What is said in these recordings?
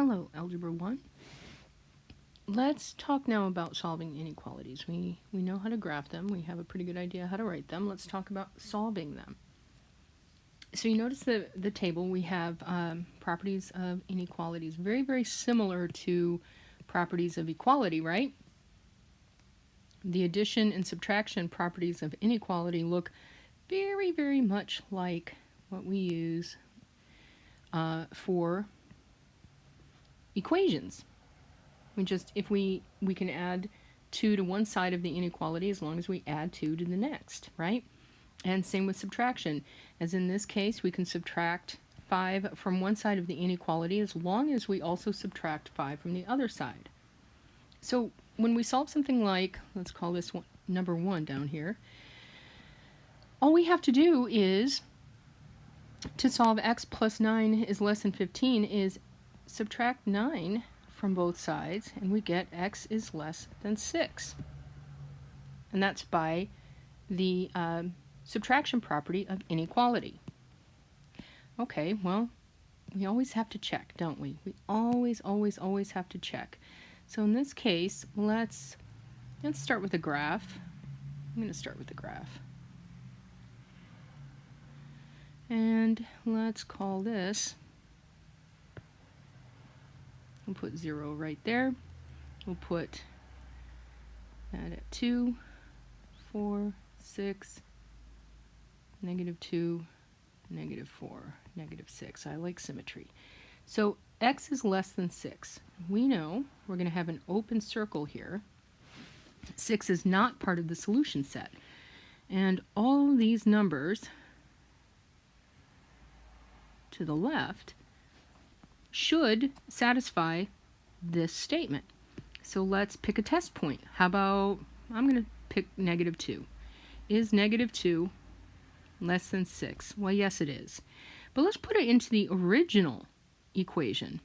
Hello, Algebra 1. Let's talk now about solving inequalities. We know how to graph them. We have a pretty good idea how to write them. Let's talk about solving them. So you notice the table, we have properties of inequalities. Very, very similar to properties of equality, right? The addition and subtraction properties of inequality look very, very much like what we use for equations. If we can add 2 to one side of the inequality as long as we add 2 to the next, right? And same with subtraction. As in this case, we can subtract 5 from one side of the inequality as long as we also subtract 5 from the other side. So when we solve something like, let's call this one, number 1 down here, all we have to do is, to solve x plus 9 is less than 15, is subtract 9 from both sides, and we get x is less than 6. And that's by the subtraction property of inequality. Okay, well, we always have to check, don't we? We always have to check. So in this case, let's start with a graph. I'm going to start with the graph. And let's call this, we'll put 0 right there. We'll put that at 2, 4, 6, -2, -4, -6. I like symmetry. So x is less than 6. We know we're going to have an open circle here. 6 is not part of the solution set. And all these numbers to the left should satisfy this statement. So let's pick a test point. How about, I'm going to pick -2. Is -2 less than 6? Well, yes, it is. But let's put it into the original equation.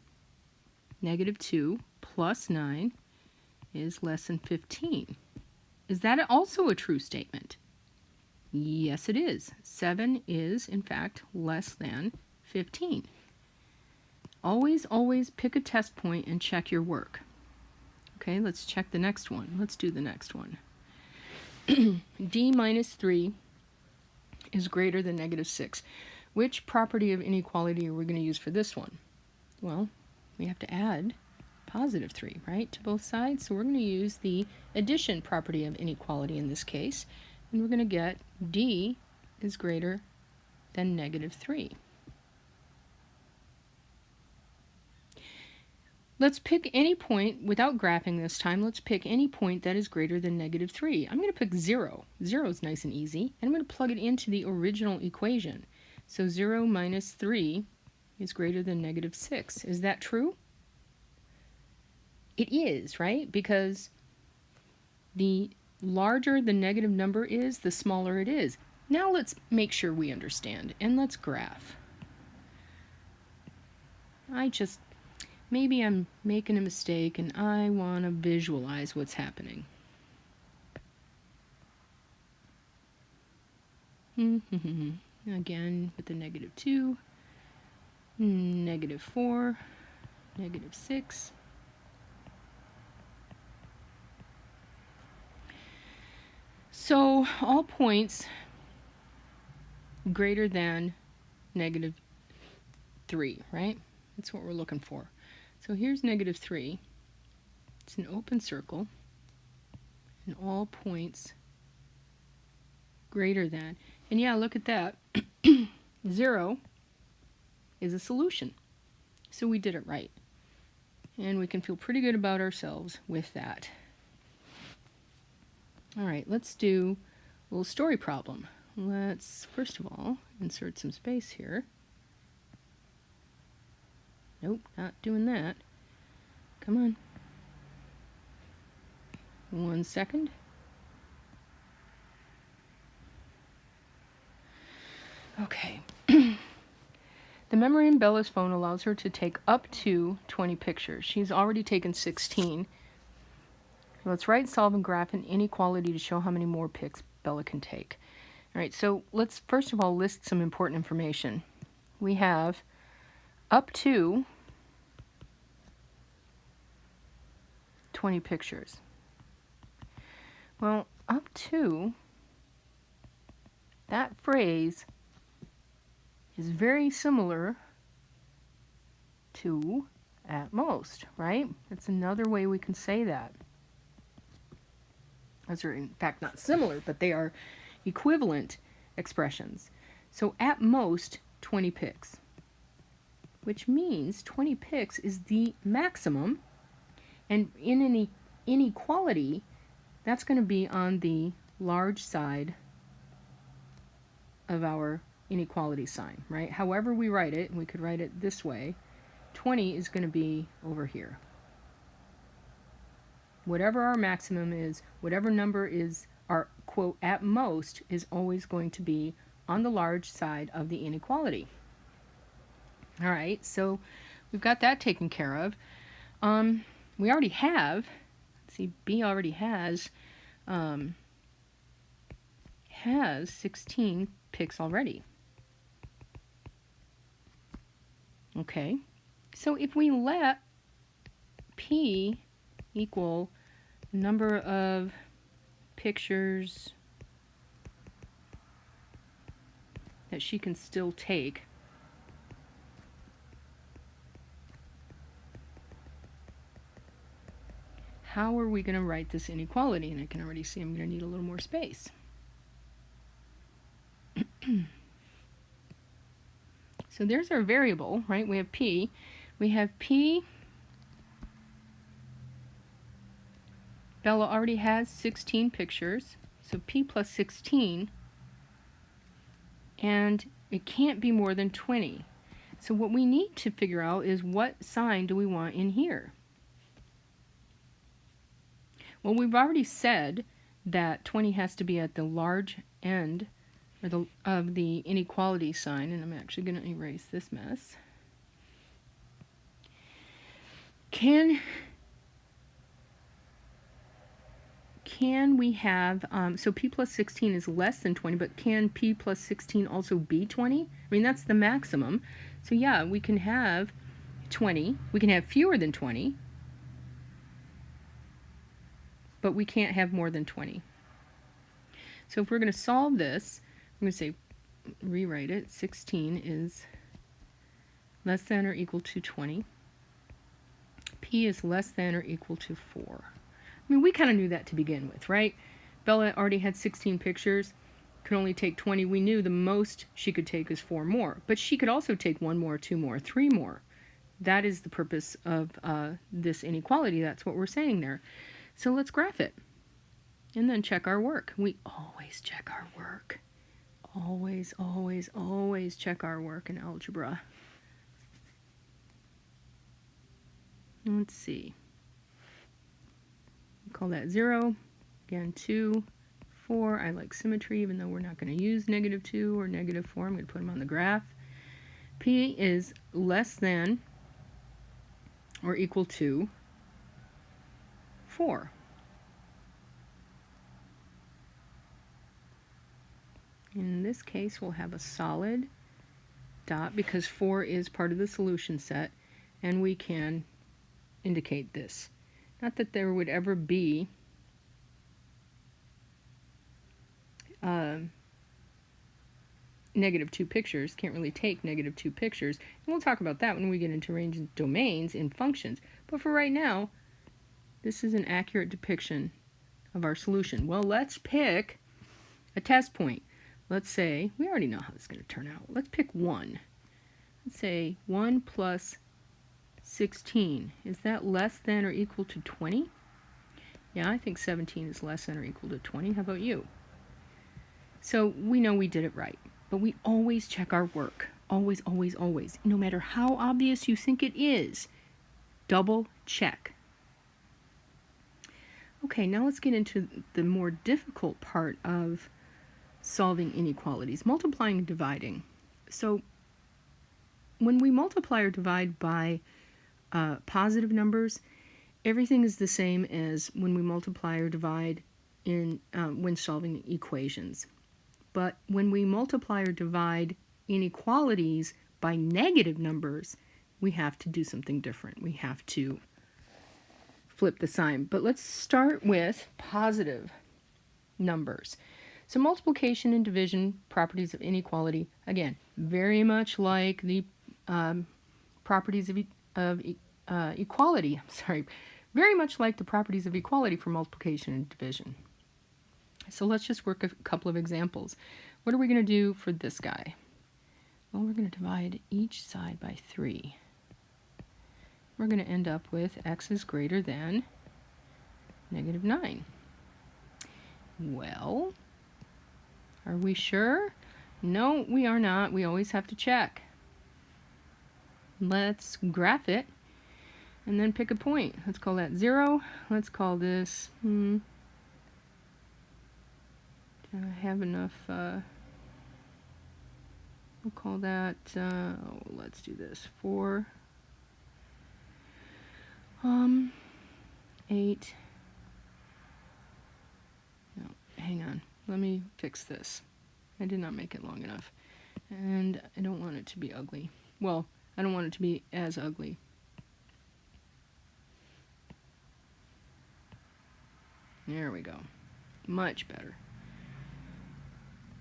-2 plus 9 is less than 15. Is that also a true statement? Yes, it is. 7 is, in fact, less than 15. Always pick a test point and check your work. Okay, let's check the next one. Let's do the next one. D minus 3 is greater than -6. Which property of inequality are we going to use for this one? Well, we have to add positive 3, right, to both sides. So we're going to use the addition property of inequality in this case. And we're going to get D is greater than -3. Let's pick any point, without graphing this time, let's pick any point that is greater than -3. I'm going to pick 0. 0 is nice and easy. And I'm going to plug it into the original equation. So 0 minus 3 is greater than -6. Is that true? It is, right? Because the larger the negative number is, the smaller it is. Now let's make sure we understand, and let's graph. Maybe I'm making a mistake and I want to visualize what's happening. Again, with the -2, -4, -6. So all points greater than -3, right? That's what we're looking for. So here's -3. It's an open circle. And all points greater than. And yeah, look at that. 0 is a solution. So we did it right. And we can feel pretty good about ourselves with that. All right, let's do a little story problem. Let's, first of all, insert some space here. Nope, not doing that. Come on. 1 second. Okay. The memory in Bella's phone allows her to take up to 20 pictures. She's already taken 16. Let's write, solve, and graph an inequality to show how many more pics Bella can take. All right, so let's first of all list some important information. We have up to 20 pictures. Well, up to, that phrase is very similar to at most, right? That's another way we can say that. Those are in fact not similar, but they are equivalent expressions. So at most 20 pics, which means 20 pics is the maximum, and in an inequality, that's going to be on the large side of our inequality sign, right? However we write it, we could write it this way, 20 is going to be over here. Whatever our maximum is, whatever number is our quote at most, is always going to be on the large side of the inequality. All right, so we've got that taken care of. We already have, let's see, B already has 16 pics already. Okay, so if we let P equal number of pictures that she can still take, how are we going to write this inequality? And I can already see I'm going to need a little more space. So there's our variable, right? We have P. We have P. Bella already has 16 pictures, so P plus 16, and it can't be more than 20. So what we need to figure out is what sign do we want in here? Well, we've already said that 20 has to be at the large end of the inequality sign, and I'm actually going to erase this mess. Can we have, so P plus 16 is less than 20, but can P plus 16 also be 20? I mean, that's the maximum. So yeah, we can have 20. We can have fewer than 20, but we can't have more than 20. So if we're going to solve this, I'm going to say, rewrite it, 16 is less than or equal to 20. P is less than or equal to 4. I mean, we kind of knew that to begin with, right? Bella already had 16 pictures, could only take 20. We knew the most she could take is 4 more, but she could also take 1 more, 2 more, 3 more. That is the purpose of this inequality. That's what we're saying there. So let's graph it and then check our work. We always check our work. Always, always, always check our work in algebra. Let's see. Call that 0. Again, 2, 4. I like symmetry, even though we're not going to use -2 or -4. I'm going to put them on the graph. P is less than or equal to 4. In this case, we'll have a solid dot because 4 is part of the solution set, and we can indicate this. Not that there would ever be -2 pictures. Can't really take -2 pictures. And we'll talk about that when we get into range and domains in functions. But for right now, this is an accurate depiction of our solution. Well, let's pick a test point. Let's say, we already know how this is going to turn out. Let's pick 1. Let's say 1 plus 16. Is that less than or equal to 20? Yeah, I think 17 is less than or equal to 20. How about you? So we know we did it right, but we always check our work. Always, always, always. No matter how obvious you think it is, double check. Okay, now let's get into the more difficult part of solving inequalities, multiplying and dividing. So when we multiply or divide by positive numbers, everything is the same as when we multiply or divide in when solving equations. But when we multiply or divide inequalities by negative numbers, we have to do something different. We have to flip the sign. But let's start with positive numbers. So multiplication and division, properties of inequality, again, very much like the properties of equality. I'm sorry, very much like the properties of equality for multiplication and division. So let's just work a couple of examples. What are we going to do for this guy? Well, we're going to divide each side by 3. We're going to end up with x is greater than -9. Well, are we sure? No, we are not. We always have to check. Let's graph it and then pick a point. Let's call that 0. Let's call this, do I have enough, we'll call that, let's do this, 4, 8, no, hang on, let me fix this. I did not make it long enough, and I don't want it to be ugly. Well, I don't want it to be as ugly. There we go. Much better.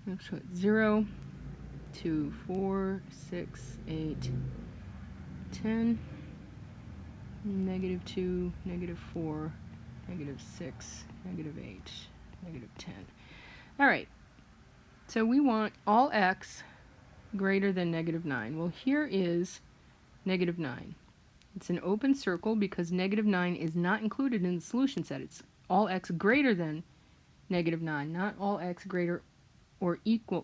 Let's put 0, 2, 4, 6, 8, 10, -2, -4, -6, -8, -10. All right. So we want all x greater than -9. Well, here is -9. It's an open circle because -9 is not included in the solution set. It's all x greater than -9, not all x greater than or equal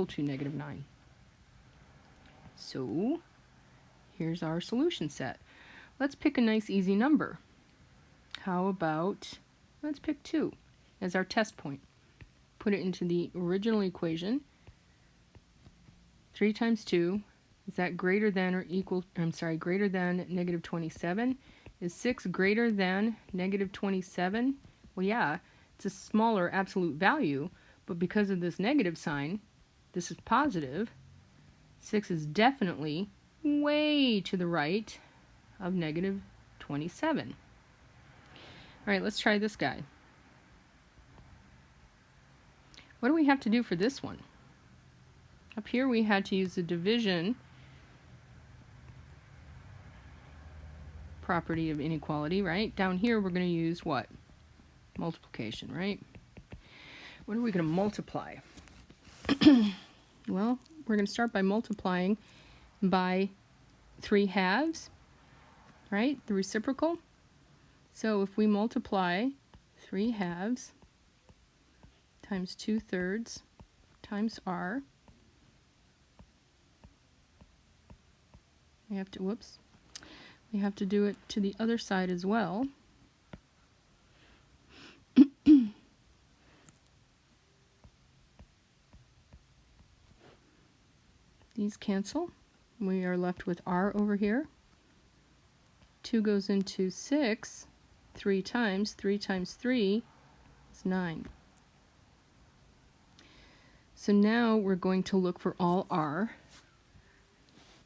to -9. So here's our solution set. Let's pick a nice easy number. How about, let's pick 2 as our test point. Put it into the original equation. 3 times 2, is that greater than or equal, greater than -27? Is 6 greater than -27? Well, yeah, it's a smaller absolute value, but because of this negative sign, this is positive. 6 is definitely way to the right of -27. All right, let's try this guy. What do we have to do for this one? Up here we had to use the division property of inequality, right? Down here we're going to use what? Multiplication, right? What are we going to multiply? Well, we're going to start by multiplying by 3/2, right? The reciprocal. So if we multiply 3/2 times 2/3 times r, we have to do it to the other side as well. These cancel. We are left with r over here. 2 goes into 6 3 times. 3 times 3 is 9. So now we're going to look for all r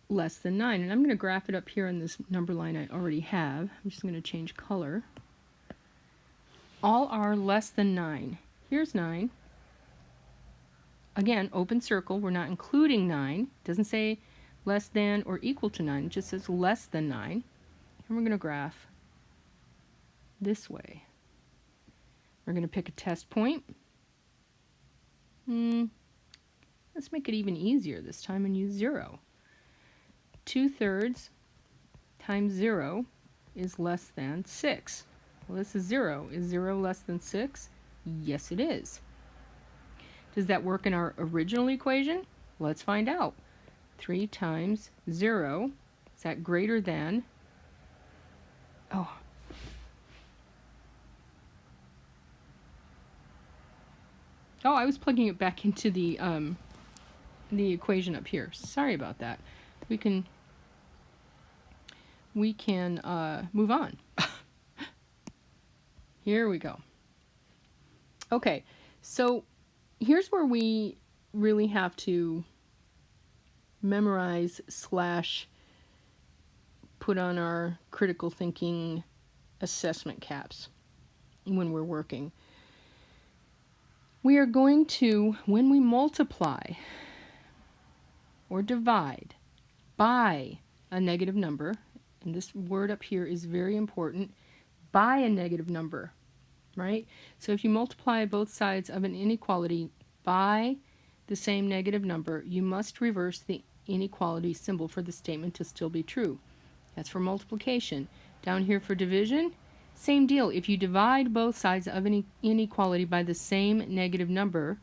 less than 9. And I'm going to graph it up here on this number line I already have. I'm just going to change color. All r less than 9. Here's 9. Again, open circle. We're not including 9. It doesn't say less than or equal to 9. It just says less than 9. And we're going to graph this way. We're going to pick a test point. Let's make it even easier this time and use 0. 2/3 times 0 is less than 6. Well, this is 0. Is 0 less than 6? Yes, it is. Does that work in our original equation? Let's find out. 3 times 0, is that greater than, oh, I was plugging it back into the equation up here. Sorry about that. We can move on. Here we go. Okay, so here's where we really have to memorize / put on our critical thinking assessment caps when we're working. We are going to, when we multiply or divide by a negative number, and this word up here is very important, by a negative number, right? So if you multiply both sides of an inequality by the same negative number, you must reverse the inequality symbol for the statement to still be true. That's for multiplication. Down here for division, same deal. If you divide both sides of an inequality by the same negative number,